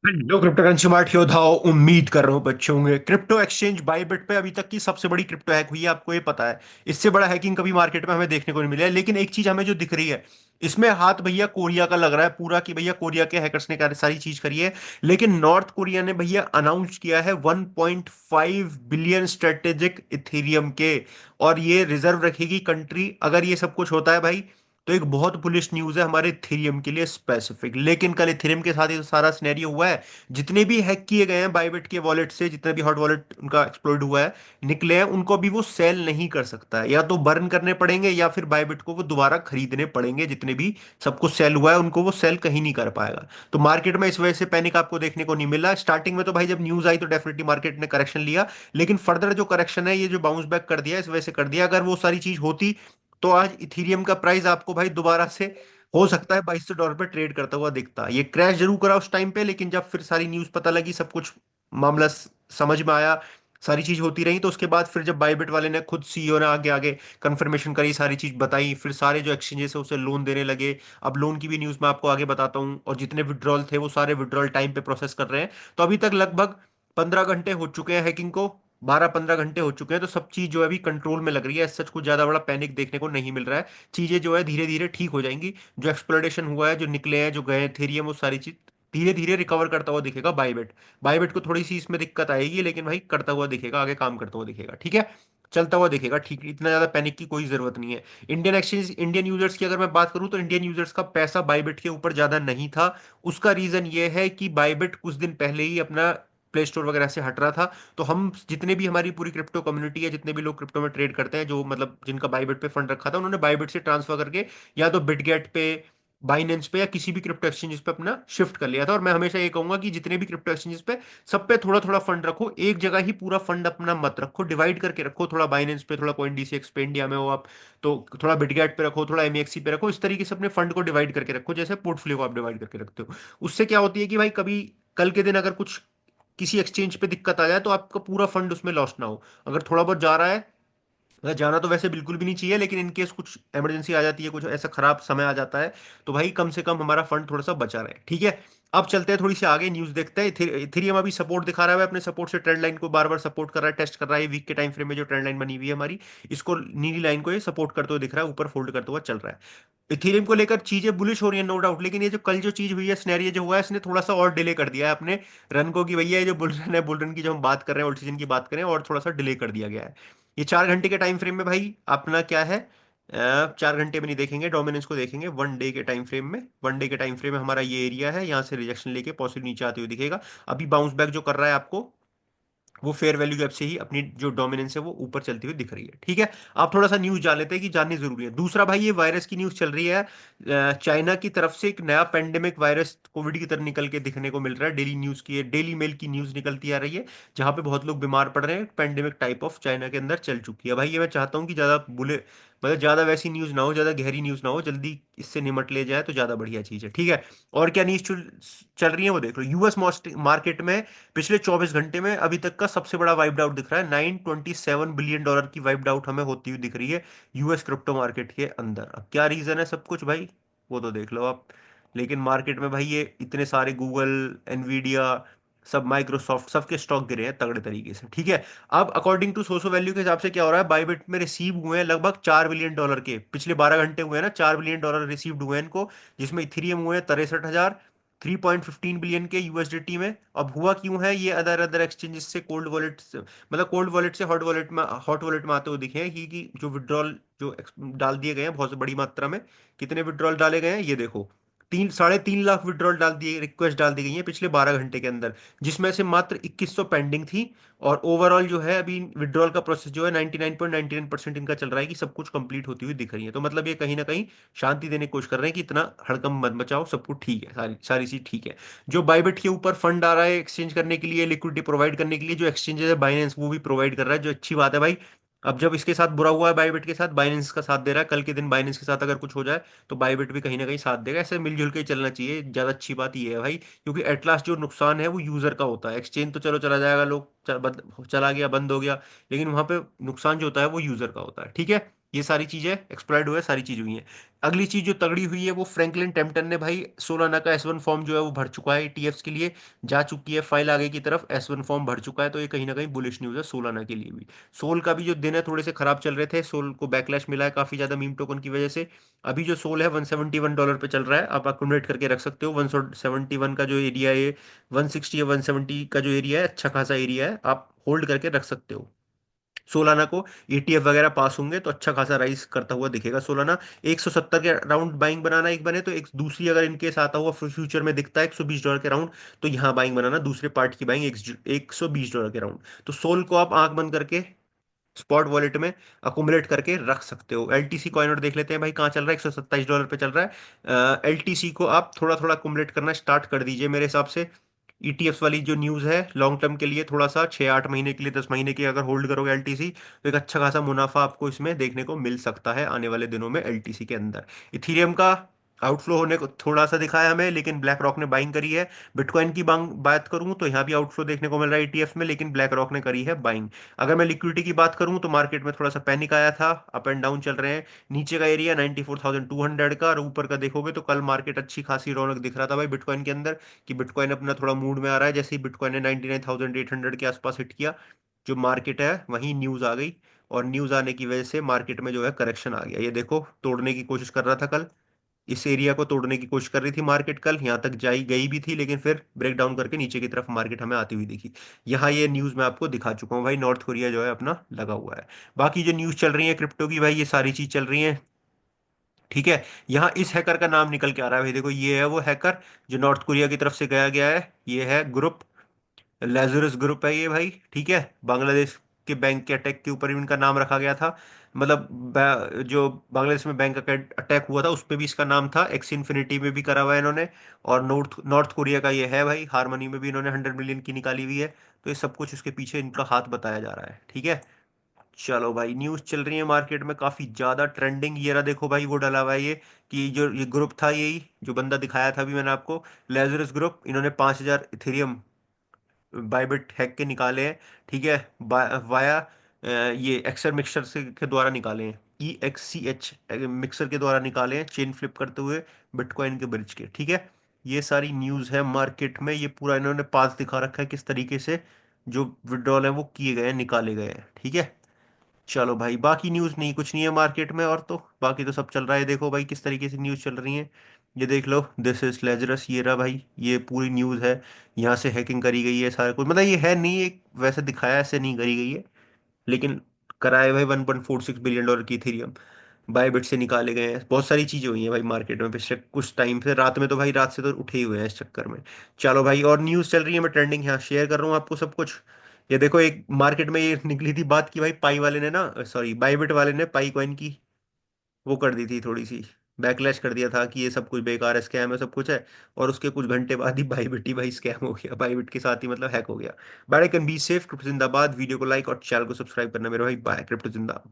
Hello crypto currency mart योद्धाओ, उम्मीद कर रहा हूँ बच्चे होंगे। क्रिप्टो एक्सचेंज बाईबिट पे अभी तक की सबसे बड़ी क्रिप्टो हैक हुई है, आपको ये पता है। इससे बड़ा हैकिंग कभी मार्केट में हमें देखने को नहीं मिला है। लेकिन एक चीज हमें जो दिख रही है, इसमें हाथ भैया कोरिया का लग रहा है पूरा, कि भैया कोरिया के हैकर्स ने सारी चीज करी है। लेकिन नॉर्थ कोरिया ने भैया अनाउंस किया है 1.5 बिलियन स्ट्रेटेजिक इथेरियम के, और ये रिजर्व रखेगी कंट्री अगर ये सब कुछ होता है भाई। तो एक बहुत बुलिश न्यूज है हमारे इथेरियम के लिए स्पेसिफिक। लेकिन कल इथेरियम के साथ ही तो सारा सिनेरियो हुआ है। जितने भी हैक किए गए हैं बाइबिट के वॉलेट से, जितने भी हॉट वॉलेट उनका एक्सप्लोइड हुआ है, निकले हैं, उनको भी वो सेल नहीं कर सकता है। या तो बर्न करने पड़ेंगे या फिर बाइबिट को वो दोबारा खरीदने पड़ेंगे। जितने भी सबको सेल हुआ है उनको वो सेल कहीं नहीं कर पाएगा। तो मार्केट में इस वजह से पैनिक आपको देखने को नहीं मिला। स्टार्टिंग में तो भाई जब न्यूज आई तो डेफिनेटली मार्केट ने करेक्शन लिया। लेकिन फर्दर जो करेक्शन है, ये जो बाउंस बैक कर दिया, इस वजह से कर दिया। अगर वो सारी चीज होती तो आज इथीरियम का प्राइस आपको भाई दोबारा से हो सकता है $2200 पे ट्रेड करता हुआ दिखता। ये क्रैश जरूर करा उस टाइम पे, लेकिन जब फिर सारी न्यूज पता लगी, सब कुछ मामला समझ में आया, सारी चीज होती रही, तो उसके बाद फिर जब बाइबिट वाले ने खुद सीईओ ने आगे आगे कंफर्मेशन करी, सारी चीज बताई, फिर सारे जो एक्सचेंजेस है उसे लोन देने लगे। अब लोन की भी न्यूज मैं आपको आगे बताता हूँ। और जितने विड्रॉल थे वो सारे विड्रॉल टाइम पे प्रोसेस कर रहे हैं। तो अभी तक लगभग 15 घंटे हो चुके हैं हैकिंग को, 12-15 घंटे हो चुके हैं। तो सब चीज जो है अभी कंट्रोल में लग रही है। सच कुछ ज्यादा बड़ा पैनिक देखने को नहीं मिल रहा है। चीजें जो है धीरे धीरे ठीक हो जाएंगी। जो एक्सप्लोरेशन हुआ है, जो निकले हैं, जो गए थेरियम, वो सारी चीज धीरे धीरे रिकवर करता हुआ दिखेगा बाइबिट। बाइबिट को थोड़ी सी इसमें दिक्कत आएगी, लेकिन भाई करता हुआ दिखेगा, आगे काम करता हुआ दिखेगा, ठीक है। चलता हुआ दिखेगा, ठीक। इतना ज्यादा पैनिक की कोई जरूरत नहीं है। इंडियन एक्सचेंज, इंडियन यूजर्स की अगर मैं बात करूं, तो इंडियन यूजर्स का पैसा बाइबिट के ऊपर ज्यादा नहीं था। उसका रीजन ये है कि बाइबिट कुछ दिन पहले ही अपना प्ले स्टोर वगैरह से हट रहा था। तो हम जितने भी, हमारी पूरी क्रिप्टो कम्युनिटी है, जितने भी लोग क्रिप्टो में ट्रेड करते हैं, जो मतलब जिनका बाइबिट पे फंड रखा था, उन्होंने बाइबिट से ट्रांसफर करके या तो बिटगेट पे, बाइनेंस पे, या किसी भी क्रिप्टो एक्सचेंजेस पे अपना शिफ्ट कर लिया था। और मैं हमेशा ये कहूंगा कि जितने भी क्रिप्टो एक्सचेंजेस पे, सब पे थोड़ा थोड़ा फंड रखो। एक जगह ही पूरा फंड अपना मत रखो, डिवाइड करके रखो। थोड़ा बाइनेंस पे, थोड़ा कॉइन डीसीएक्स पे इंडिया में हो आप, तो थोड़ा बिटगेट पे रखो, थोड़ा एमएक्सी पे रखो। इस तरीके से अपने फंड को डिवाइड करके रखो, जैसे पोर्टफोलियो को आप डिवाइड करके रखते हो। उससे क्या होती है कि भाई कभी कल के दिन अगर कुछ किसी एक्सचेंज पे दिक्कत आ जाए, तो आपका पूरा फंड उसमें लॉस्ट ना हो। अगर थोड़ा बहुत जा रहा है, मतलब जाना तो वैसे बिल्कुल भी नहीं चाहिए, लेकिन इन केस कुछ इमरजेंसी आ जाती है, कुछ ऐसा खराब समय आ जाता है, तो भाई कम से कम हमारा फंड थोड़ा सा बचा रहे, ठीक है। अब चलते हैं थोड़ी सी आगे, न्यूज देखते हैं। इथेरियम अभी सपोर्ट दिखा रहा है, अपने सपोर्ट से ट्रेंड लाइन को बार बार सपोर्ट कर रहा है, टेस्ट कर रहा है। वीक के टाइम फ्रेम में जो ट्रेंड लाइन बनी हुई है हमारी, इसको, नीली लाइन को ये सपोर्ट करते हुए दिख रहा है, ऊपर फोल्ड करते हुआ चल रहा है। इथेरियम को लेकर चीजें बुलिश हो रही है, नो डाउट। लेकिन ये जो कल जो चीज हुई है, स्नैरियो जो हुआ है, इसने थोड़ा सा और डिले कर दिया है अपने रन को, कि भैया ये जो बुल रन है, बुल रन की जो हम बात कर रहे हैं, ओल्ड सीजन की बात करें, और थोड़ा सा डिले कर दिया गया है। ये 4 घंटे के टाइम फ्रेम में भाई अपना क्या है, 4 घंटे में नहीं देखेंगे, डोमिनेंस को देखेंगे 1 डे के टाइम फ्रेम में। 1 डे के टाइम फ्रेम में हमारा ये एरिया है, यहाँ से रिजेक्शन लेके पॉसिबल नीचे आते हुए दिखेगा। अभी बाउंस बैक जो कर रहा है आपको, वो फेयर वैल्यू गैप से ही अपनी जो डोमिनेंस है वो ऊपर चलती हुई दिख रही है, ठीक है। आप थोड़ा सा न्यूज जान लेते हैं कि जाननी जरूरी है। दूसरा भाई, ये वायरस की न्यूज चल रही है। चाइना की तरफ से एक नया पेंडेमिक वायरस कोविड की तरह निकल के दिखने को मिल रहा है। डेली न्यूज की, डेली मेल की न्यूज निकलती आ रही है, जहां पे बहुत लोग बीमार पड़ रहे हैं। पेंडेमिक टाइप ऑफ चाइना के अंदर चल चुकी है भाई। ये मैं चाहता हूँ कि ज्यादा बुले, मतलब ज्यादा वैसी न्यूज ना हो, ज्यादा गहरी न्यूज ना हो, जल्दी इससे निमट ले जाए तो ज्यादा बढ़िया चीज है, ठीक है। और क्या न्यूज चल चल रही है वो देख लो। यूएस मार्केट में पिछले 24 घंटे में अभी तक का सबसे बड़ा वाइप्ड आउट दिख रहा है। $927 बिलियन की वाइप्ड आउट हमें होती हुई दिख रही है यूएस क्रिप्टो मार्केट के अंदर। अब क्या रीजन है, सब कुछ भाई वो तो देख लो आप। लेकिन मार्केट में भाई ये इतने सारे गूगल, एनवीडिया, सब माइक्रोसॉफ्ट, सबके स्टॉक गिरे हैं तगड़े तरीके से, ठीक है। अब अकॉर्डिंग टू सोशो वैल्यू के हिसाब से क्या हो रहा है, बाइबिट में रिसीव हुए हैं लगभग $4 बिलियन के, पिछले 12 घंटे हुए हैं ना, $4 बिलियन रिसीव्ड हुए हैं इनको। जिसमें इथेरियम हुए हैं 63,000, 3.15 बिलियन के यूएसडीटी में। अब हुआ क्यों है, ये अदर अदर एक्सचेंजेस से कोल्ड वॉलेट, मतलब कोल्ड वॉलेट से हॉट वॉलेट में आते हुए दिखे हैं, कि जो विड्रॉल जो डाल दिए गए हैं बहुत बड़ी मात्रा में। कितने विड्रॉल डाले गए हैं ये देखो, 3.5 लाख विड्रॉल डाल दिए, रिक्वेस्ट डाल दी गई है पिछले 12 घंटे के अंदर, जिसमें से मात्र 2100 पेंडिंग थी। और ओवरऑल जो है अभी विड्रॉल का प्रोसेस जो है 99.99% इनका चल रहा है, कि सब कुछ कंप्लीट होती हुई दिख रही है। तो मतलब ये कहीं ना कहीं शांति देने की कोशिश कर रहे हैं कि इतना हड़कंप मत मचाओ, सब कुछ ठीक है, सारी सारी चीज ठीक है। जो बाइबिट के ऊपर फंड आ रहा है एक्सचेंज करने के लिए, लिक्विडिटी प्रोवाइड करने के लिए, जो एक्सचेंजेस है बाइनेंस वो भी प्रोवाइड कर रहा है, जो अच्छी बात है भाई। अब जब इसके साथ बुरा हुआ है बाइबिट के साथ, बाइनेंस का साथ दे रहा है, कल के दिन बाइनेंस के साथ अगर कुछ हो जाए, तो बाइबिट भी कहीं ना कहीं साथ देगा। ऐसे मिलजुल के ही चलना चाहिए, ज्यादा अच्छी बात ये है भाई, क्योंकि एटलास्ट जो नुकसान है वो यूजर का होता है। एक्सचेंज तो चलो चला जाएगा, लोग चला गया, बंद हो गया, लेकिन वहां पे नुकसान जो होता है वो यूजर का होता है, ठीक है। ये सारी चीजें एक्सप्लॉइड हुए, सारी चीज हुई हैं। अगली चीज जो तगड़ी हुई है वो फ्रैंकलिन टेम्पटन ने भाई सोलाना का S1 फॉर्म जो है वो भर चुका है ETFs के लिए, जा चुकी है फाइल आगे की तरफ, S1 फॉर्म भर चुका है, तो ये कहीं ना कहीं बुलिश न्यूज है सोलाना के लिए भी। सोल का भी जो दिन है थोड़े से खराब चल रहे थे, सोल को बैकलैश मिला है काफी ज्यादा मीम टोकन की वजह से। अभी जो सोल है $171 पे चल रहा है, आप अकोमोडेट करके रख सकते हो। 171 का जो एरिया है, 160 या 170 का जो एरिया है, अच्छा खासा एरिया है, आप होल्ड करके रख सकते हो। सोलाना को ETF वगैरह पास होंगे तो अच्छा खासा राइज करता हुआ दिखेगा सोलाना। 170 के राउंड बाइंग बनाना एक बने तो, एक दूसरी अगर इनकेस आता हुआ फ्यूचर में दिखता है $120 के राउंड, तो यहाँ बाइंग बनाना दूसरे पार्ट की बाइंग $120 के राउंड। तो सोल को आप आंख बंद करके स्पॉट वॉलेट में अकुमुलेट करके रख सकते हो। LTC कॉइन और देख लेते हैं भाई कहाँ चल रहा है, $127 पे चल रहा है। LTC को आप थोड़ा थोड़ा अकुमुलेट करना स्टार्ट कर दीजिए मेरे हिसाब से। ETFs वाली जो न्यूज़ है लॉन्ग टर्म के लिए, थोड़ा सा 6-8 महीने के लिए, 10 महीने के अगर होल्ड करोगे LTC, तो एक अच्छा खासा मुनाफा आपको इसमें देखने को मिल सकता है आने वाले दिनों में LTC के अंदर। इथीरियम का आउटफ्लो होने को थोड़ा सा दिखा है हमें, लेकिन ब्लैक रॉक ने बाइंग करी है। बिटकॉइन की बात करूं तो यहाँ भी आउटफ्लो देखने को मिल रहा है ETF में, लेकिन ब्लैक रॉक ने करी है बाइंग। अगर मैं लिक्विडिटी की बात करूं तो मार्केट में थोड़ा सा पैनिक आया था, अप एंड डाउन चल रहे हैं। नीचे का एरिया 94,200 का, और ऊपर का देखोगे तो कल मार्केट अच्छी खासी रौनक दिख रहा था भाई बिटकॉइन के अंदर, कि बिटकॉइन अपना थोड़ा मूड में आ रहा है। जैसे ही बिटकॉइन ने 99,800 के आसपास हिट किया, जो मार्केट है वहीं न्यूज आ गई, और न्यूज आने की वजह से मार्केट में जो है करेक्शन आ गया। ये देखो तोड़ने की कोशिश कर रहा था कल, इस एरिया को तोड़ने की कोशिश कर रही थी मार्केट कल, यहाँ तक जाई गई भी थी, लेकिन फिर ब्रेक डाउन करके नीचे की तरफ मार्केट हमें आती हुई दिखी। यहाँ ये न्यूज मैं आपको दिखा चुका हूँ भाई, नॉर्थ कोरिया जो है अपना लगा हुआ है। बाकी जो न्यूज चल रही है क्रिप्टो की भाई, ये सारी चीज चल रही है, ठीक है। यहाँ इस हैकर का नाम निकल के आ रहा है भाई, देखो ये है वो हैकर जो नॉर्थ कोरिया की तरफ से गया गया है। ये है ग्रुप, लेजरस ग्रुप है ये भाई, ठीक है। बांग्लादेश के बैंक के अटैक के ऊपर भी इनका नाम रखा गया था, मतलब जो बांग्लादेश में बैंक अटैक हुआ था उस पे भी इसका नाम था। एक्स इन्फिनिटी में भी करा हुआ है इन्होंने, और नॉर्थ नॉर्थ कोरिया का ये है भाई, हारमनी में भी इन्होंने 100 मिलियन की निकाली हुई है। तो ये सब कुछ उसके पीछे इनका हाथ बताया जा रहा है, ठीक है। चलो भाई, न्यूज चल रही है मार्केट में काफी ज्यादा ट्रेंडिंग। ये रहा देखो भाई, वो डला हुआ है ये, कि जो ये ग्रुप था, यही जो बंदा दिखाया था अभी मैंने आपको, लेजरस ग्रुप, इन्होंने 5,000 इथेरियम बाइबिट हैक के निकाले हैं, ठीक है। वाया ये एक्सर मिक्सर से के द्वारा निकाले हैं, EXCH मिक्सर के द्वारा निकाले हैं, चेन फ्लिप करते हुए बिटकॉइन के ब्रिज के, ठीक है। ये सारी न्यूज़ है मार्केट में, ये पूरा इन्होंने पास दिखा रखा है किस तरीके से जो विड्रॉल है वो किए गए हैं, निकाले गए हैं, ठीक है। चलो भाई, बाकी न्यूज़ नहीं, कुछ नहीं है मार्केट में, और तो बाकी तो सब चल रहा है। देखो भाई किस तरीके से न्यूज़ चल रही है, ये देख लो, दिस इज लेजरस, ये रहा भाई, ये पूरी न्यूज़ है। यहाँ से हैकिंग करी गई है सारा कुछ, मतलब ये है नहीं, एक वैसे दिखाया ऐसे नहीं करी गई है, लेकिन कराए भाई $1.46 बिलियन की इथेरियम बायबिट से निकाले गए हैं। बहुत सारी चीजें हुई हैं भाई मार्केट में पिछले कुछ टाइम से, रात में तो भाई, रात से तो उठे ही हुए हैं इस चक्कर में। चलो भाई, और न्यूज़ चल रही है, मैं ट्रेंडिंग यहाँ शेयर कर रहा हूँ आपको सब कुछ। ये देखो, एक मार्केट में ये निकली थी बात की भाई, पाई वाले ने ना, सॉरी बायबिट वाले ने पाई कॉइन की वो कर दी थी थोड़ी सी, बैकलैश कर दिया था कि ये सब कुछ बेकार है, स्कैम है, सब कुछ है। और उसके कुछ घंटे बाद ही बाईबिट ही भाई स्कैम हो गया, बाईबिट के साथ ही मतलब हैक हो गया। By can be safe, crypto जिंदाबाद। वीडियो को लाइक और चैनल को सब्सक्राइब करना मेरे भाई, बाय, क्रिप्टो जिंदाबाद।